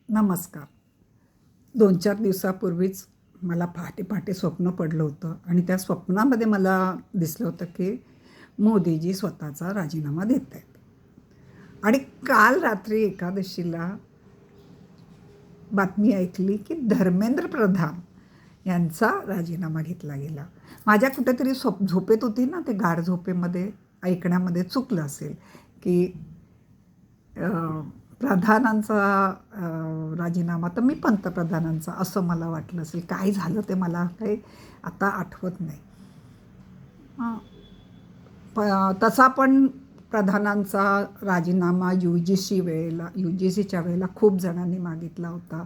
नमस्कार. 2-4 दिवसापूर्वीच मला पहाटे पहाटे स्वप्न पडलं होतं आणि त्या स्वप्नामध्ये मला दिसलं होतं की मोदीजी स्वतःचा राजीनामा देत आहेत. आणि काल रात्री एकादशीला बातमी ऐकली की धर्मेंद्र प्रधान यांचा राजीनामा घेतला गेला. माझ्या कुठेतरी झोपेत होती ना, ते गाढ झोपेमध्ये ऐकण्यामध्ये चुकलं असेल की प्रधानांचा राजीनामा तर मी पंतप्रधानांचा असं मला वाटलं असेल. काय झालं ते मला काही आता आठवत नाही. तसा पण प्रधानांचा राजीनामा यू जी सीच्या वेळेला खूप जणांनी मागितला होता.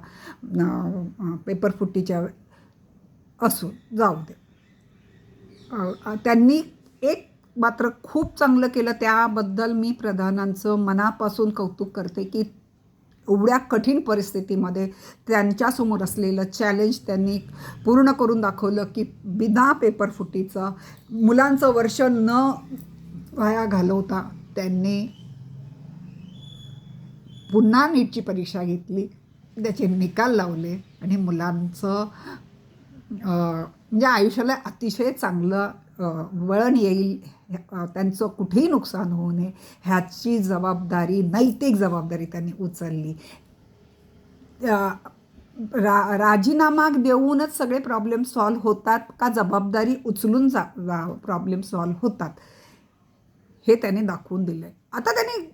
पेपरफुटीच्या असो, जाऊ दे. त्यांनी एक मात्र खूप चांगलं केलं, त्याबद्दल मी प्रधानांचं मनापासून कौतुक करते की एवढ्या कठीण परिस्थितीमध्ये त्यांच्यासमोर असलेलं चॅलेंज त्यांनी पूर्ण करून दाखवलं की बिना पेपरफुटीचं मुलांचं वर्ष न वाया घालवता त्यांनी पुन्हा नीटची परीक्षा घेतली, त्याचे निकाल लावले आणि मुलांचं म्हणजे आयुष्याला अतिशय चांगलं वळण येईल, त्यांचं कुठेही नुकसान होऊ नये ह्याची जबाबदारी, नैतिक जबाबदारी त्यांनी उचलली. राजीनामा देऊनच सगळे प्रॉब्लेम सॉल्व्ह होतात का जबाबदारी उचलून प्रॉब्लेम सॉल्व्ह होतात हे त्यांनी दाखवून दिलं आहे. आता त्यांनी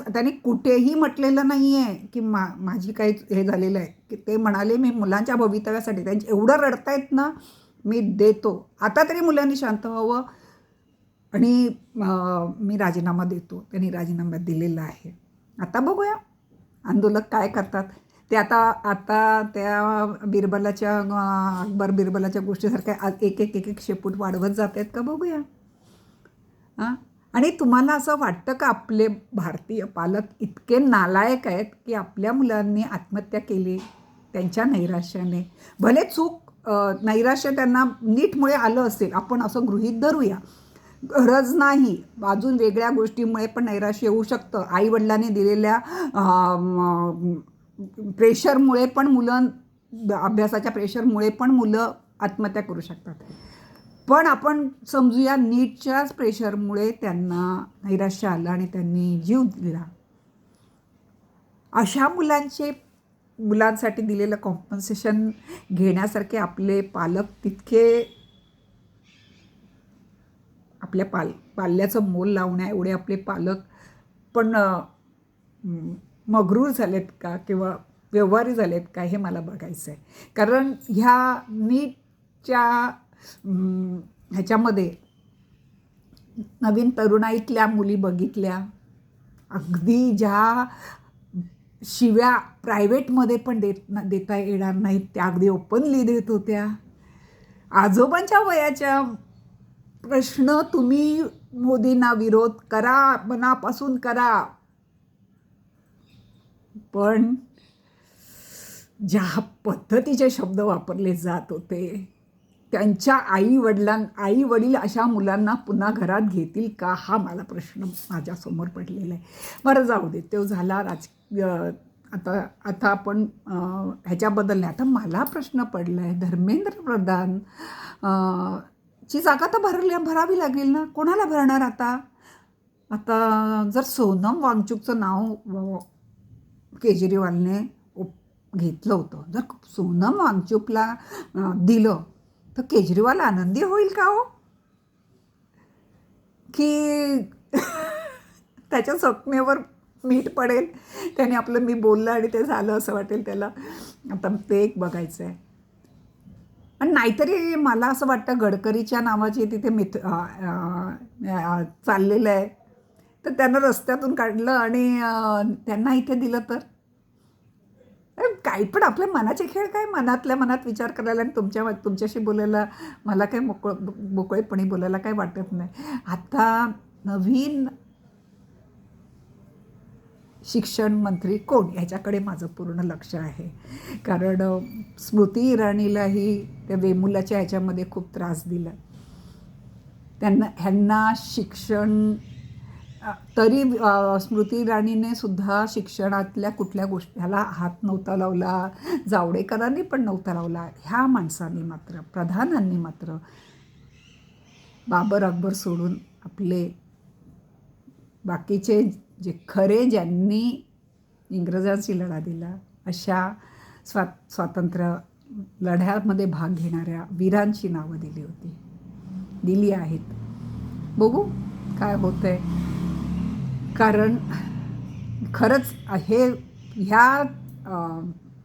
त्यांनी कुठेही म्हटलेलं नाही आहे की माझी काही हे झालेलं आहे, की ते म्हणाले मी मुलांच्या भवितव्यासाठी, त्यांचे एवढं रडतायत ना, मी देतो, आता तरी मुलांनी शांत व्हावं आणि मी राजीनामा देतो. त्यांनी राजीनामा दिलेला आहे. आता बघूया आंदोलक काय करतात ते. आता त्या बिरबलाच्या अकबर बिरबलाच्या गोष्टीसारख्या एक एक एक एक शेपूट वाढवत जात आहेत का, बघूया. हां. आणि तुम्हाला असं वाटतं का आपले भारतीय पालक इतके नालायक आहेत की आपल्या मुलांनी आत्महत्या केली त्यांच्या नैराश्याने? भले नैराश्य त्यांना नीटमुळे आलं असेल, आपण असं गृहीत धरूया, गरज नाही, अजून वेगळ्या गोष्टीमुळे पण नैराश्य येऊ शकतं. आईवडिलांनी दिलेल्या प्रेशरमुळे पण मुलं, अभ्यासाच्या प्रेशरमुळे पण मुलं आत्महत्या करू शकतात. पण आपण समजूया नीटच्याच प्रेशरमुळे त्यांना नैराश्य आलं आणि त्यांनी जीव दिला. अशा मुलांसाठी दिलेलं कॉम्पन्सेशन घेण्यासारखे आपले पालक तितके आपल्या पाल्याचं मोल लावण्या एवढे आपले पालक पण मग्रूर झालेत का किंवा व्यवहारी झालेत का, हे मला बघायचं आहे. कारण ह्या नीटच्या ह्याच्यामध्ये नवीन तरुणाईतल्या मुली बघितल्या, अगदी ज्या शिव्या प्रायव्हेटमध्ये पण देता येणार नाहीत त्या अगदी ओपनली देत होत्या. आजोबांच्या वयाच्या प्रश्न तुम्ही मोदींना विरोध करा, मनापासून करा, पण ज्या पद्धतीचे शब्द वापरले जात होते, त्यांच्या आई वडील अशा मुलांना पुन्हा घरात घेतील का, हा मला प्रश्न माझ्यासमोर पडलेला आहे. बरं, जाऊ दे, तो झाला आता आपण ह्याच्याबद्दल नाही. आता मला प्रश्न पडला आहे, धर्मेंद्र प्रधान ची जागा तर भरावी लागेल ना. कोणाला भरणार आता जर सोनम वांगचुकचं नाव केजरीवालने घेतलं होतं, जर सोनम वांगचुकला दिलं तर केजरीवाल आनंदी होईल का हो? की त्याच्या स्वप्नेवर मीठ पडेल, त्याने आपलं मी बोललं आणि ते झालं असं वाटेल त्याला? आता ते एक बघायचं आहे. आणि नाहीतरी मला असं वाटतं गडकरीच्या नावाची तिथे चाललेलं आहे, तर त्यांना रस्त्यातून काढलं आणि त्यांना इथे दिलं तर काही पण. आपल्या मनाचे खेळ काय, मनातल्या मनात विचार करायला आणि तुमच्याशी बोलायला मला काय मोकळेपणी बोलायला काय वाटत नाही. आता नवीन शिक्षण मंत्री कोण, ह्याच्याकडे माझं पूर्ण लक्ष आहे. कारण स्मृती इराणीलाही त्या वेमुलाच्या ह्याच्यामध्ये खूप त्रास दिला. ह्यांना शिक्षण तरी स्मृती इराणीने सुद्धा शिक्षणातल्या कुठल्या गोष्टी ह्याला हात नव्हता लावला, जावडेकरांनी पण नव्हता लावला. ह्या माणसांनी मात्र, प्रधानांनी मात्र बाबर अकबर सोडून आपले बाकीचे जे खरे ज्यांनी इंग्रजांशी लढा दिला अशा स्वातंत्र्य लढ्यामध्ये भाग घेणाऱ्या वीरांची नावं दिली आहेत. बघू काय होतंय. कारण खरंच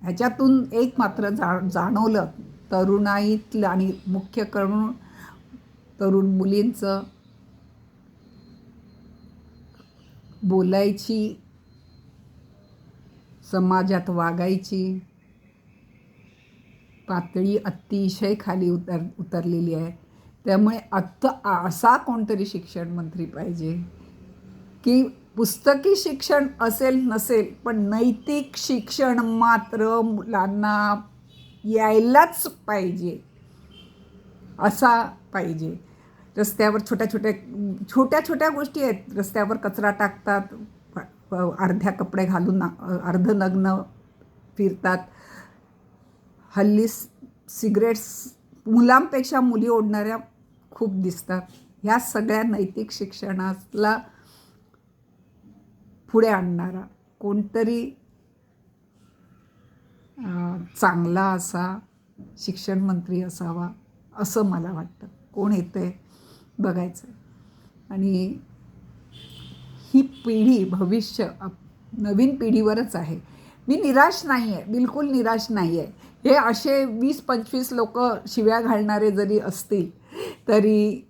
ह्याच्यातून एक मात्र जाणवलं तरुणाईतलं आणि मुख्य करून तरुण मुलींचं बोलायची, समाजात वागायची पातळी अतिशय खाली उतरलेली आहे. त्यामुळे आता असा कोणतरी शिक्षण मंत्री पाहिजे की पुस्तकी शिक्षण असेल नसेल पण नैतिक शिक्षण मात्र मुलांना यायलाच पाहिजे असा पाहिजे. रस्त्यावर छोट्या छोट्या गोष्टी आहेत. रस्त्यावर कचरा टाकतात, अर्ध्या कपडे घालून अर्धनग्न फिरतात. हल्ली सिगरेट्स मुलांपेक्षा मुली ओढणाऱ्या खूप दिसतात. ह्या सगळ्या नैतिक शिक्षणाला पुढे आणणारा कोणतरी चांगला असा शिक्षण मंत्री असावा असं मला वाटतं. कोण येतंय बघायचं. आणि ही पिढी भविष्य नवीन पिढीवरच आहे. मी निराश नाही आहे, बिलकुल निराश नाही आहे. हे असे 20-25 लोक शिव्या घालणारे जरी असतील तरी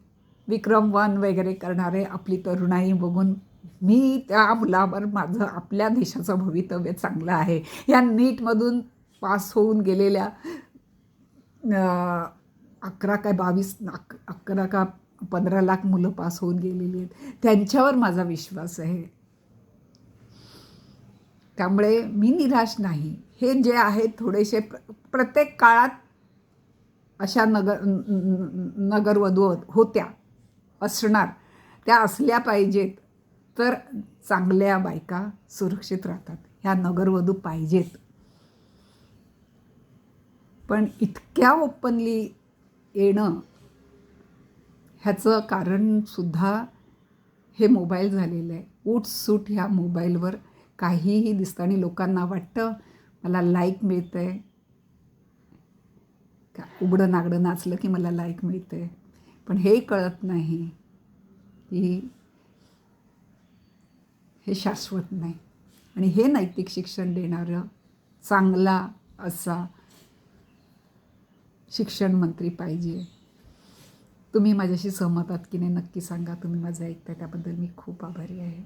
विक्रम 1 वगैरे करणारे आपली तरुणाई बघून मी त्या मुलावर माझं आपल्या देशाचं भवितव्य चांगलं आहे. या नीटमधून पास होऊन गेलेल्या 11 का 15 लाख मुलं पास होऊन गेलेली आहेत. त्यांच्यावर माझा विश्वास आहे. त्यामुळे मी निराश नाही. हे जे आहेत थोडेसे प्रत्येक काळात अशा नगरवधू होत्या, असणार, त्या असल्या पाहिजेत तर चांगल्या बायका सुरक्षित राहतात. ह्या नगरवधू पाहिजेत. पण इतक्या ओपनली येणं ह्याचं कारणसुद्धा हे मोबाईल झालेलं आहे. उठसूट ह्या मोबाईलवर काहीही दिसतं आणि लोकांना वाटतं मला लाईक मिळतं आहे का, उघडं नागडं नाचलं की मला लाईक मिळतं आहे. पण हे कळत नाही की हे शाश्वत नाही. आणि हे नैतिक शिक्षण देणारं चांगला असा शिक्षण मंत्री पाहिजे. तुम्ही माझ्याशी सहमत आहात की नाही नक्की सांगा. तुम्ही माझं ऐकताय त्याबद्दल मी खूप आभारी आहे.